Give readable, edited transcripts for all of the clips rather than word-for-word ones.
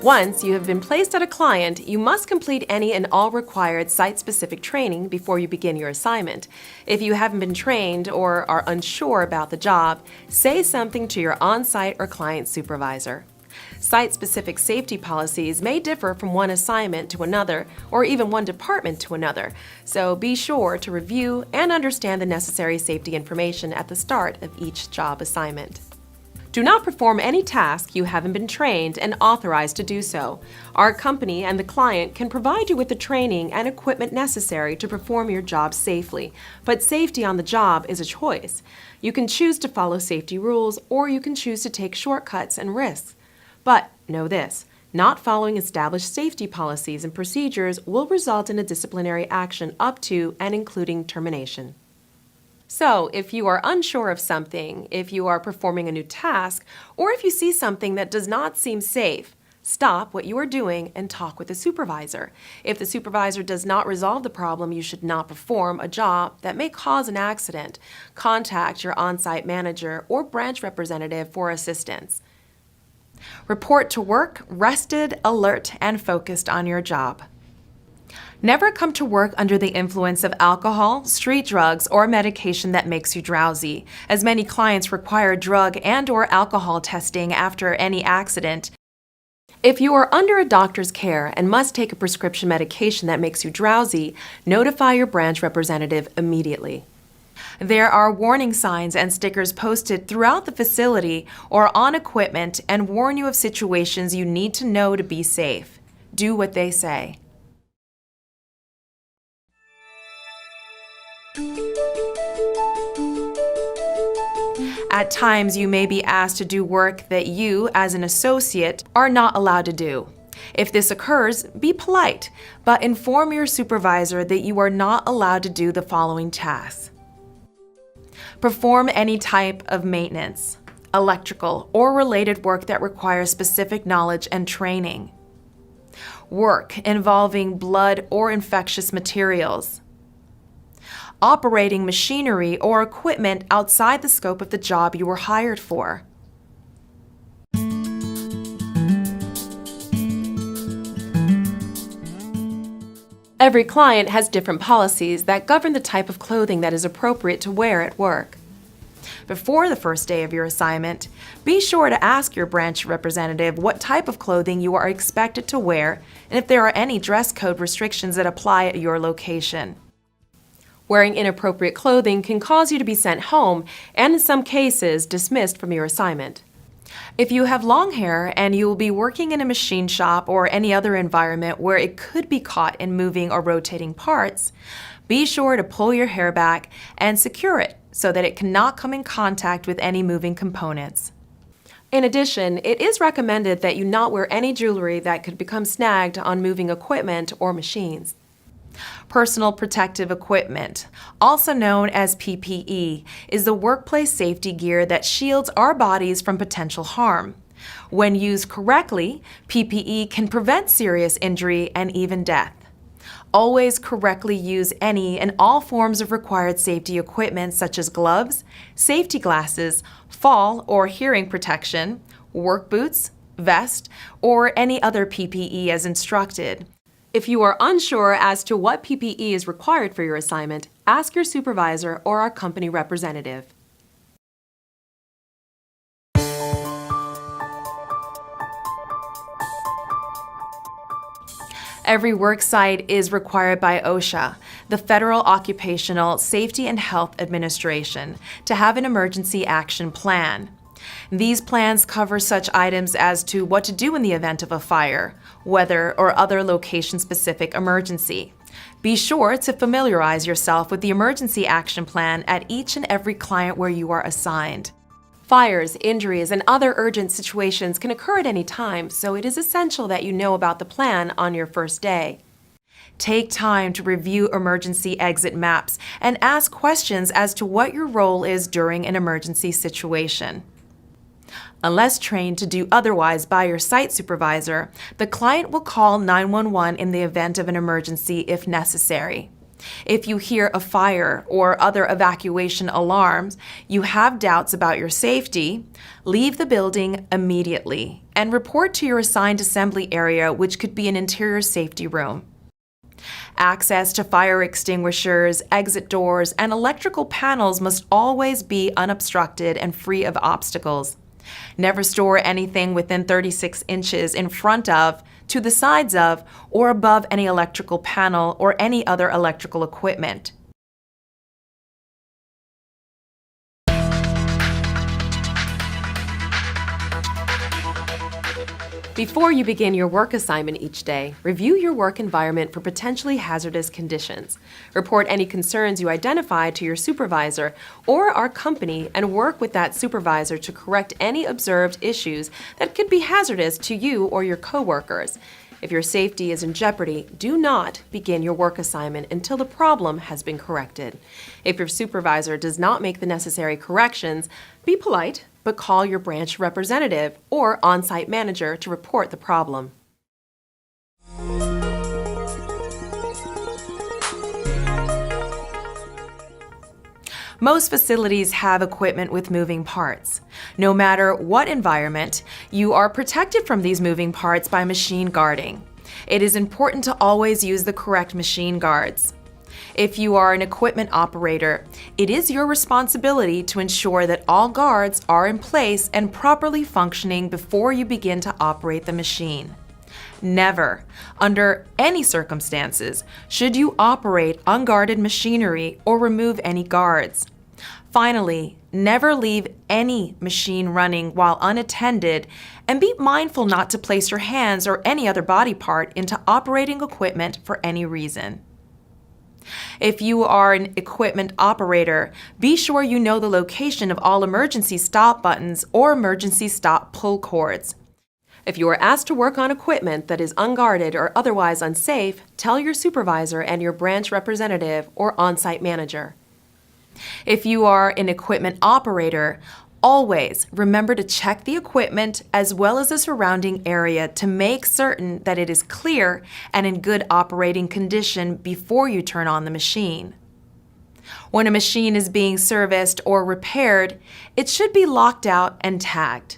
Once you have been placed at a client, you must complete any and all required site-specific training before you begin your assignment. If you haven't been trained or are unsure about the job, say something to your on-site or client supervisor. Site-specific safety policies may differ from one assignment to another or even one department to another, so be sure to review and understand the necessary safety information at the start of each job assignment. Do not perform any task you haven't been trained and authorized to do so. Our company and the client can provide you with the training and equipment necessary to perform your job safely, but safety on the job is a choice. You can choose to follow safety rules or you can choose to take shortcuts and risks. But know this, not following established safety policies and procedures will result in a disciplinary action up to and including termination. So, if you are unsure of something, if you are performing a new task, or if you see something that does not seem safe, stop what you are doing and talk with the supervisor. If the supervisor does not resolve the problem, you should not perform a job that may cause an accident. Contact your on-site manager or branch representative for assistance. Report to work rested, alert, and focused on your job. Never come to work under the influence of alcohol, street drugs, or medication that makes you drowsy, as many clients require drug and/or alcohol testing after any accident. If you are under a doctor's care and must take a prescription medication that makes you drowsy, notify your branch representative immediately. There are warning signs and stickers posted throughout the facility or on equipment and warn you of situations you need to know to be safe. Do what they say. At times, you may be asked to do work that you, as an associate, are not allowed to do. If this occurs, be polite, but inform your supervisor that you are not allowed to do the following tasks. Perform any type of maintenance, electrical, or related work that requires specific knowledge and training. Work involving blood or infectious materials. Operating machinery or equipment outside the scope of the job you were hired for. Every client has different policies that govern the type of clothing that is appropriate to wear at work. Before the first day of your assignment, be sure to ask your branch representative what type of clothing you are expected to wear and if there are any dress code restrictions that apply at your location. Wearing inappropriate clothing can cause you to be sent home and, in some cases, dismissed from your assignment. If you have long hair and you will be working in a machine shop or any other environment where it could be caught in moving or rotating parts, be sure to pull your hair back and secure it so that it cannot come in contact with any moving components. In addition, it is recommended that you not wear any jewelry that could become snagged on moving equipment or machines. Personal protective equipment, also known as PPE, is the workplace safety gear that shields our bodies from potential harm. When used correctly, PPE can prevent serious injury and even death. Always correctly use any and all forms of required safety equipment such as gloves, safety glasses, fall or hearing protection, work boots, vest, or any other PPE as instructed. If you are unsure as to what PPE is required for your assignment, ask your supervisor or our company representative. Every work site is required by OSHA, the Federal Occupational Safety and Health Administration, to have an emergency action plan. These plans cover such items as to what to do in the event of a fire, weather, or other location-specific emergency. Be sure to familiarize yourself with the emergency action plan at each and every client where you are assigned. Fires, injuries, and other urgent situations can occur at any time, so it is essential that you know about the plan on your first day. Take time to review emergency exit maps and ask questions as to what your role is during an emergency situation. Unless trained to do otherwise by your site supervisor, the client will call 911 in the event of an emergency if necessary. If you hear a fire or other evacuation alarms, you have doubts about your safety, leave the building immediately and report to your assigned assembly area, which could be an interior safety room. Access to fire extinguishers, exit doors, and electrical panels must always be unobstructed and free of obstacles. Never store anything within 36 inches in front of, to the sides of, or above any electrical panel or any other electrical equipment. Before you begin your work assignment each day, review your work environment for potentially hazardous conditions. Report any concerns you identify to your supervisor or our company and work with that supervisor to correct any observed issues that could be hazardous to you or your coworkers. If your safety is in jeopardy, do not begin your work assignment until the problem has been corrected. If your supervisor does not make the necessary corrections, be polite, but call your branch representative or on-site manager to report the problem. Most facilities have equipment with moving parts. No matter what environment, you are protected from these moving parts by machine guarding. It is important to always use the correct machine guards. If you are an equipment operator, it is your responsibility to ensure that all guards are in place and properly functioning before you begin to operate the machine. Never, under any circumstances, should you operate unguarded machinery or remove any guards. Finally, never leave any machine running while unattended, and be mindful not to place your hands or any other body part into operating equipment for any reason. If you are an equipment operator, be sure you know the location of all emergency stop buttons or emergency stop pull cords. If you are asked to work on equipment that is unguarded or otherwise unsafe, tell your supervisor and your branch representative or on-site manager. If you are an equipment operator, always remember to check the equipment as well as the surrounding area to make certain that it is clear and in good operating condition before you turn on the machine. When a machine is being serviced or repaired, it should be locked out and tagged.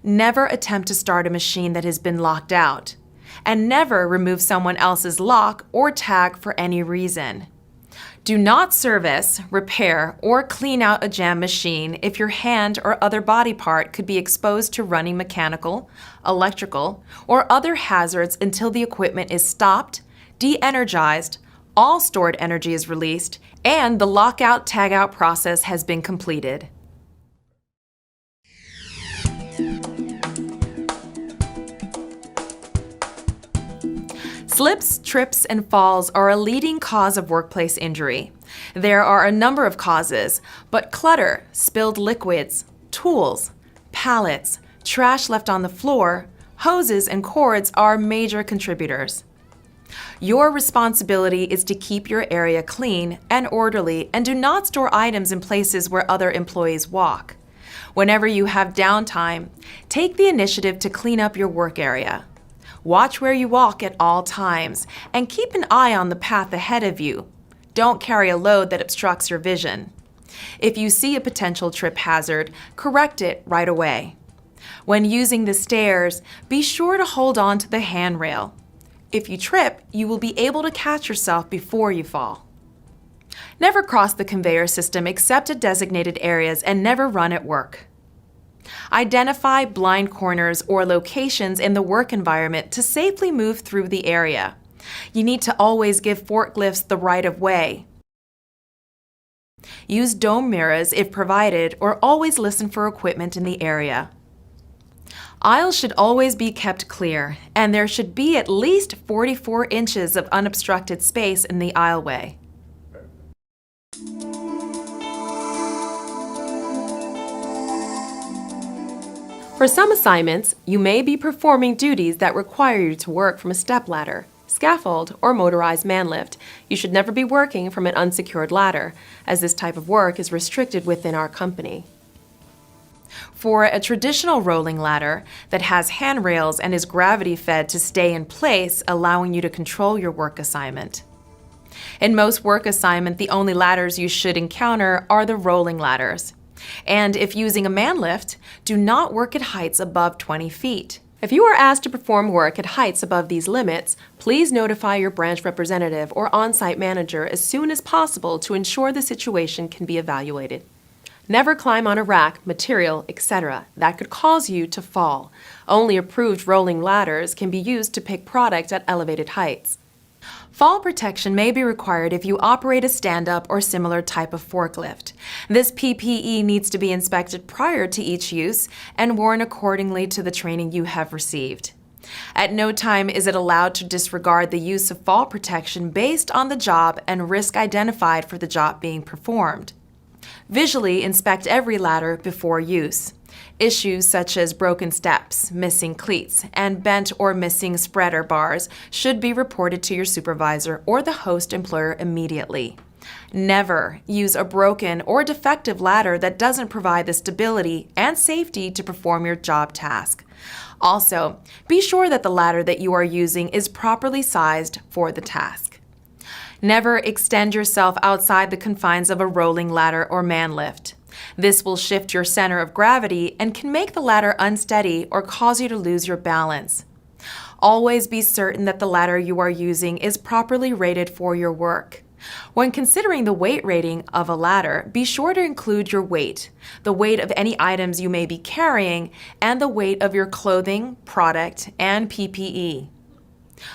Never attempt to start a machine that has been locked out, and never remove someone else's lock or tag for any reason. Do not service, repair, or clean out a jammed machine if your hand or other body part could be exposed to running mechanical, electrical, or other hazards until the equipment is stopped, de-energized, all stored energy is released, and the lockout-tagout process has been completed. Slips, trips, and falls are a leading cause of workplace injury. There are a number of causes, but clutter, spilled liquids, tools, pallets, trash left on the floor, hoses, and cords are major contributors. Your responsibility is to keep your area clean and orderly and do not store items in places where other employees walk. Whenever you have downtime, take the initiative to clean up your work area. Watch where you walk at all times, and keep an eye on the path ahead of you. Don't carry a load that obstructs your vision. If you see a potential trip hazard, correct it right away. When using the stairs, be sure to hold on to the handrail. If you trip, you will be able to catch yourself before you fall. Never cross the conveyor system except at designated areas, and never run at work. Identify blind corners or locations in the work environment to safely move through the area. You need to always give forklifts the right of way. Use dome mirrors if provided, or always listen for equipment in the area. Aisles should always be kept clear, and there should be at least 44 inches of unobstructed space in the aisleway. For some assignments, you may be performing duties that require you to work from a stepladder, scaffold, or motorized man lift. You should never be working from an unsecured ladder, as this type of work is restricted within our company. For a traditional rolling ladder that has handrails and is gravity-fed to stay in place, allowing you to control your work assignment. In most work assignment, the only ladders you should encounter are the rolling ladders. And if using a man lift, do not work at heights above 20 feet. If you are asked to perform work at heights above these limits, please notify your branch representative or on-site manager as soon as possible to ensure the situation can be evaluated. Never climb on a rack, material, etc. that could cause you to fall. Only approved rolling ladders can be used to pick product at elevated heights. Fall protection may be required if you operate a stand-up or similar type of forklift. This PPE needs to be inspected prior to each use and worn accordingly to the training you have received. At no time is it allowed to disregard the use of fall protection based on the job and risk identified for the job being performed. Visually inspect every ladder before use. Issues such as broken steps, missing cleats, and bent or missing spreader bars should be reported to your supervisor or the host employer immediately. Never use a broken or defective ladder that doesn't provide the stability and safety to perform your job task. Also, be sure that the ladder that you are using is properly sized for the task. Never extend yourself outside the confines of a rolling ladder or man lift. This will shift your center of gravity and can make the ladder unsteady or cause you to lose your balance. Always be certain that the ladder you are using is properly rated for your work. When considering the weight rating of a ladder, be sure to include your weight, the weight of any items you may be carrying, and the weight of your clothing, product, and PPE.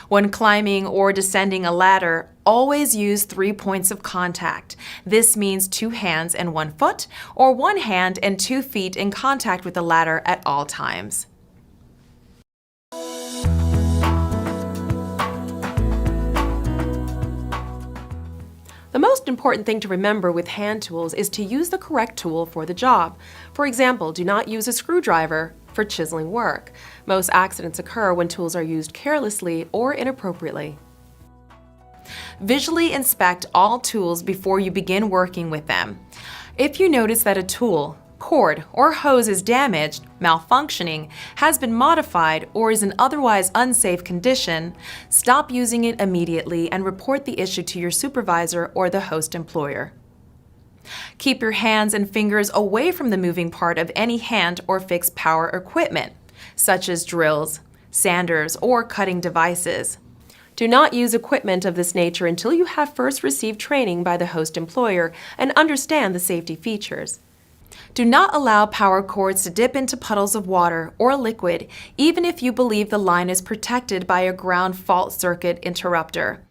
When climbing or descending a ladder, always use 3 points of contact. This means 2 hands and 1 foot, or 1 hand and 2 feet in contact with the ladder at all times. The most important thing to remember with hand tools is to use the correct tool for the job. For example, do not use a screwdriver for chiseling work. Most accidents occur when tools are used carelessly or inappropriately. Visually inspect all tools before you begin working with them. If you notice that a tool, cord, or hose is damaged, malfunctioning, has been modified, or is in otherwise unsafe condition, stop using it immediately and report the issue to your supervisor or the host employer. Keep your hands and fingers away from the moving part of any hand or fixed power equipment, such as drills, sanders, or cutting devices. Do not use equipment of this nature until you have first received training by the host employer and understand the safety features. Do not allow power cords to dip into puddles of water or liquid, even if you believe the line is protected by a ground fault circuit interrupter.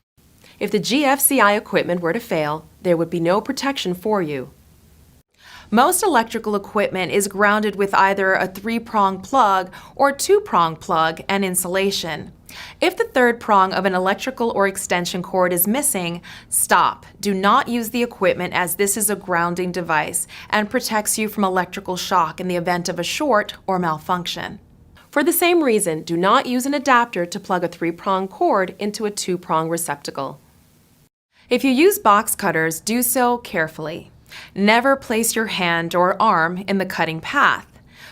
If the GFCI equipment were to fail, there would be no protection for you. Most electrical equipment is grounded with either a 3-prong plug or 2-prong plug and insulation. If the 3rd prong of an electrical or extension cord is missing, stop. Do not use the equipment as this is a grounding device and protects you from electrical shock in the event of a short or malfunction. For the same reason, do not use an adapter to plug a 3-prong cord into a 2-prong receptacle. If you use box cutters, do so carefully. Never place your hand or arm in the cutting path.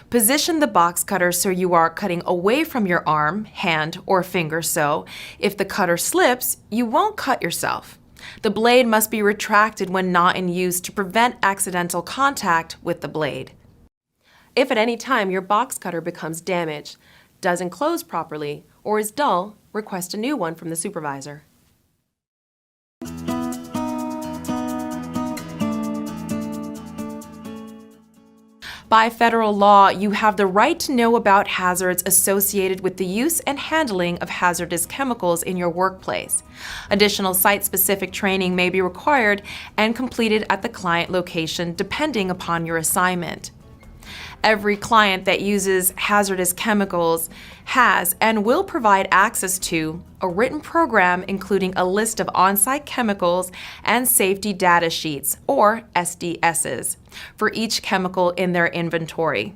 Position the box cutter so you are cutting away from your arm, hand, or finger so, if the cutter slips, you won't cut yourself. The blade must be retracted when not in use to prevent accidental contact with the blade. If at any time your box cutter becomes damaged, doesn't close properly, or is dull, request a new one from the supervisor. By federal law, you have the right to know about hazards associated with the use and handling of hazardous chemicals in your workplace. Additional site-specific training may be required and completed at the client location depending upon your assignment. Every client that uses hazardous chemicals has and will provide access to a written program including a list of on-site chemicals and safety data sheets, or SDSs, for each chemical in their inventory.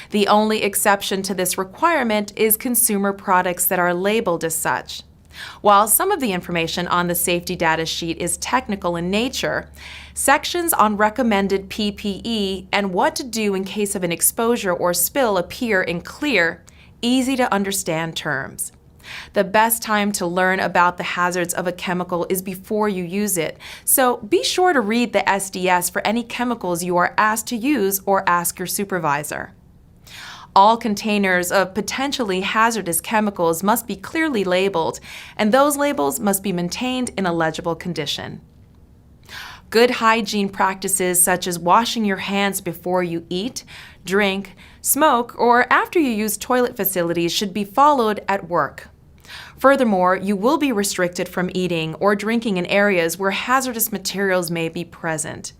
The only exception to this requirement is consumer products that are labeled as such. While some of the information on the safety data sheet is technical in nature, sections on recommended PPE and what to do in case of an exposure or spill appear in clear, easy to understand terms. The best time to learn about the hazards of a chemical is before you use it, so be sure to read the SDS for any chemicals you are asked to use or ask your supervisor. All containers of potentially hazardous chemicals must be clearly labeled, and those labels must be maintained in a legible condition. Good hygiene practices such as washing your hands before you eat, drink, smoke, or after you use toilet facilities should be followed at work. Furthermore, you will be restricted from eating or drinking in areas where hazardous materials may be present.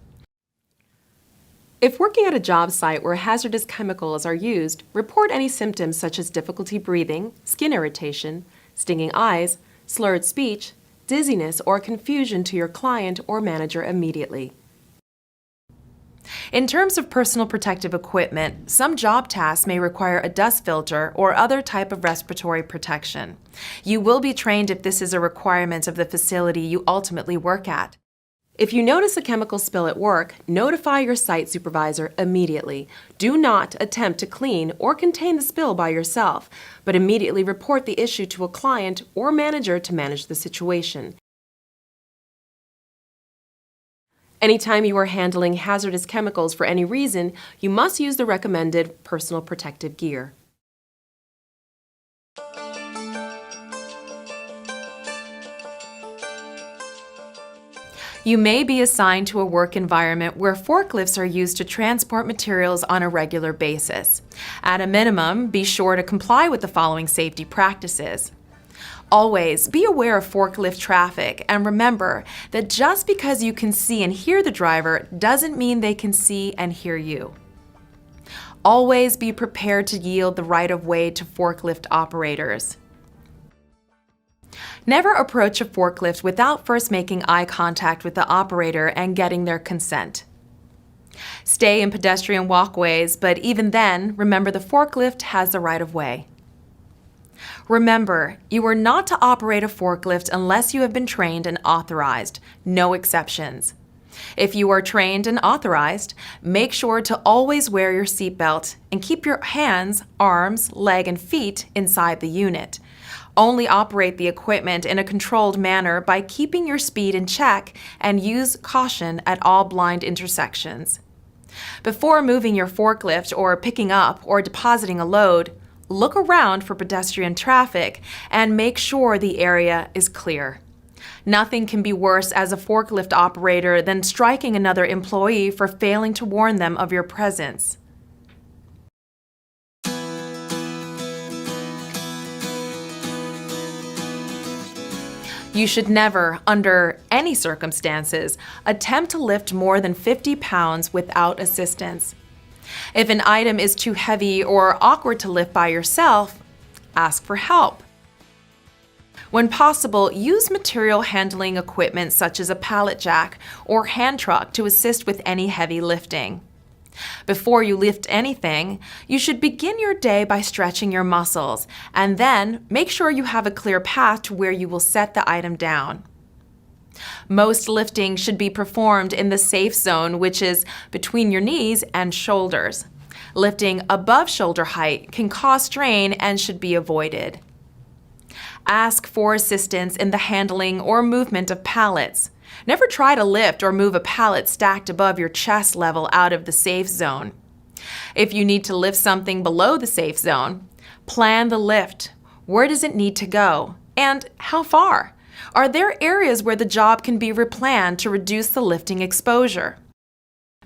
If working at a job site where hazardous chemicals are used, report any symptoms such as difficulty breathing, skin irritation, stinging eyes, slurred speech, dizziness, or confusion to your client or manager immediately. In terms of personal protective equipment, some job tasks may require a dust filter or other type of respiratory protection. You will be trained if this is a requirement of the facility you ultimately work at. If you notice a chemical spill at work, notify your site supervisor immediately. Do not attempt to clean or contain the spill by yourself, but immediately report the issue to a client or manager to manage the situation. Anytime you are handling hazardous chemicals for any reason, you must use the recommended personal protective gear. You may be assigned to a work environment where forklifts are used to transport materials on a regular basis. At a minimum, be sure to comply with the following safety practices. Always be aware of forklift traffic and remember that just because you can see and hear the driver doesn't mean they can see and hear you. Always be prepared to yield the right of way to forklift operators. Never approach a forklift without first making eye contact with the operator and getting their consent. Stay in pedestrian walkways, but even then, remember the forklift has the right of way. Remember, you are not to operate a forklift unless you have been trained and authorized, no exceptions. If you are trained and authorized, make sure to always wear your seatbelt and keep your hands, arms, leg, and feet inside the unit. Only operate the equipment in a controlled manner by keeping your speed in check and use caution at all blind intersections. Before moving your forklift or picking up or depositing a load, look around for pedestrian traffic and make sure the area is clear. Nothing can be worse as a forklift operator than striking another employee for failing to warn them of your presence. You should never, under any circumstances, attempt to lift more than 50 pounds without assistance. If an item is too heavy or awkward to lift by yourself, ask for help. When possible, use material handling equipment such as a pallet jack or hand truck to assist with any heavy lifting. Before you lift anything, you should begin your day by stretching your muscles, and then make sure you have a clear path to where you will set the item down. Most lifting should be performed in the safe zone, which is between your knees and shoulders. Lifting above shoulder height can cause strain and should be avoided. Ask for assistance in the handling or movement of pallets. Never try to lift or move a pallet stacked above your chest level out of the safe zone. If you need to lift something below the safe zone, plan the lift. Where does it need to go? And how far? Are there areas where the job can be replanned to reduce the lifting exposure?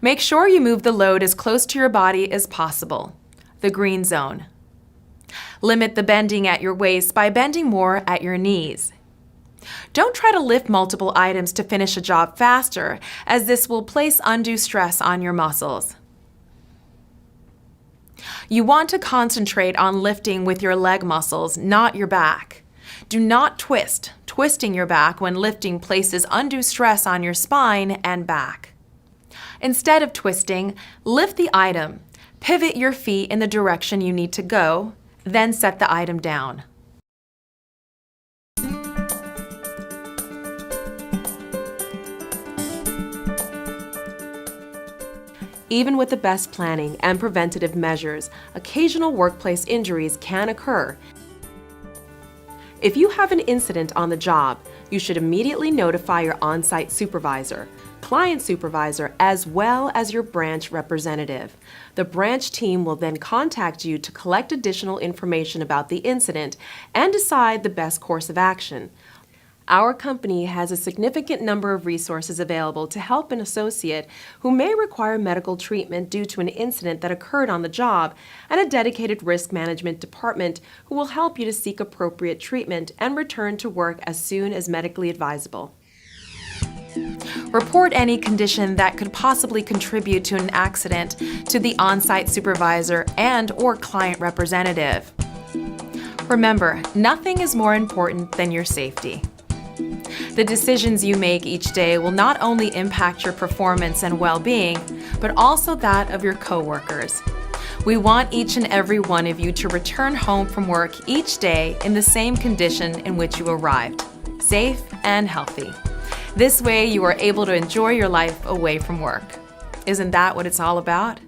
Make sure you move the load as close to your body as possible. The green zone. Limit the bending at your waist by bending more at your knees. Don't try to lift multiple items to finish a job faster, as this will place undue stress on your muscles. You want to concentrate on lifting with your leg muscles, not your back. Do not twist. Twisting your back when lifting places undue stress on your spine and back. Instead of twisting, lift the item. Pivot your feet in the direction you need to go, then set the item down. Even with the best planning and preventative measures, occasional workplace injuries can occur. If you have an incident on the job, you should immediately notify your on-site supervisor, client supervisor, as well as your branch representative. The branch team will then contact you to collect additional information about the incident and decide the best course of action. Our company has a significant number of resources available to help an associate who may require medical treatment due to an incident that occurred on the job, and a dedicated risk management department who will help you to seek appropriate treatment and return to work as soon as medically advisable. Report any condition that could possibly contribute to an accident to the on-site supervisor and/or client representative. Remember, nothing is more important than your safety. The decisions you make each day will not only impact your performance and well-being, but also that of your coworkers. We want each and every one of you to return home from work each day in the same condition in which you arrived, safe and healthy. This way you are able to enjoy your life away from work. Isn't that what it's all about?